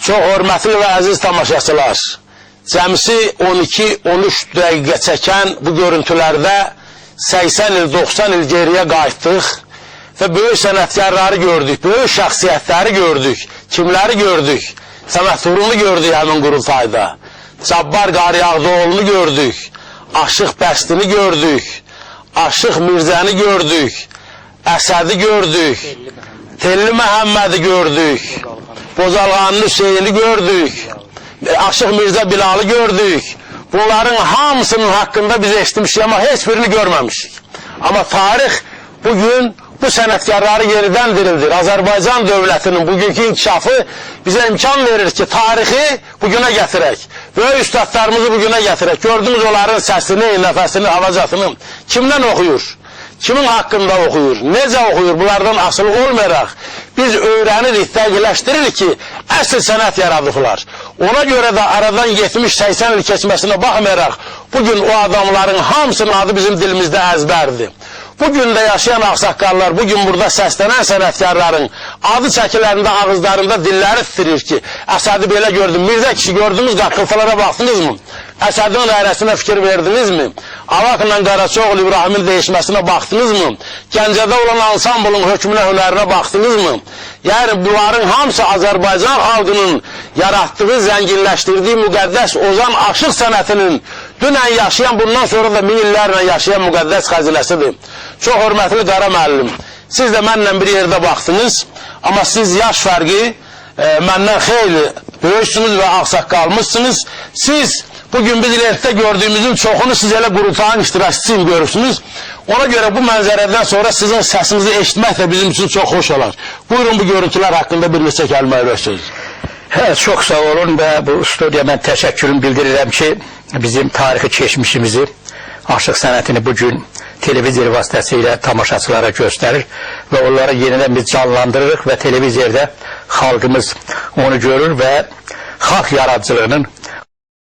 Çox hörmətli və əziz tamaşaçılar, cəmsi 12-13 dəqiqə çəkən bu görüntülərdə 80 il, 90 il geriyə qayıtdıq və böyük sənətkarları gördük, böyük şəxsiyyətləri gördük, kimləri gördük? Səməd Vurğunu gördük həmin qurultayda, Cabbar Qaryağdıoğlunu gördük, Aşıq Bəstini gördük, Aşıq Mirzəni gördük, Əsədi gördük, Telli Məhəmmədi gördük, Bozalğanlı Hüseyni gördük, Aşıq Mirzə Bilalı gördük. Bunların hamısının haqqında biz eşitmişik, amma heç birini görməmişik. Amma tarix bugün bu sənətkarları yenidən dirildir. Azərbaycan dövlətinin bugünkü inkişafı bizə imkan verir ki, tarixi bugünə gətirək. Böyük üstadlarımızı bugünə gətirək. Gördünüz onların səsini, nəfəsini, havacatını kimdən oxuyur? Kimin haqqında oxuyur? Necə oxuyur? Bunlardan asılı olmayaraq biz öyrənirik, dəqiqləşdiririk ki, əsl sənət yaradıblar. Ona görə də aradan 70-80 il keçməsinə baxmayaraq bugün o adamların hamısının adı bizim dilimizdə əzbərdir. Bugün də yaşayan ağsaqqallar, bugün burada səslənən sənətkarların adı çəkilərində, ağızlarında dilləri titrir ki, Əsədi belə gördüm. Mirzə kişi gördünüz, qaqıltılara baxdınızmı? Əsədin rəyrəsinə fikir verdinizmi? Avakla Qaraçoğlu İbrahimin değişməsinə baxdınızmı? Gəncədə olan ansamblın hökmünə, hünərinə baxdınızmı? Yəni bunların hamısı Azərbaycan xalqının yaratdığı, zənginləşdirdiyi müqəddəs ozan aşıq sənətinin dünən yaşayan, bundan sonra da min illərlə yaşayan müqəddəs xəzinəsidir. Çox hörmətli Qara müəllim, siz də mənlə bir yerdə baxdınız, amma siz yaş fərqi məndən xeyli böyüksünüz və ağsaqqalmışsınız. Siz bugün biz lentdə gördüyümüzün çoxunu siz elə qurultayın iştirakçısıyım görürsünüz. Ona görə bu mənzərədən sonra sizin səsinizi eşitmək də bizim üçün çox xoş olar. Buyurun bu görüntülər haqqında bir neçə kəlmə ilə söz. Çox sağ olun və bu studiya mən təşəkkürümü bildirirəm ki, bizim tarixi keçmişimizi, aşıq sənətini bugün televizor vasitəsilə tamaşaçılara göstərir və onları yenidən biz canlandırırıq və televizorda xalqımız onu görür və xalq yaradıcılığının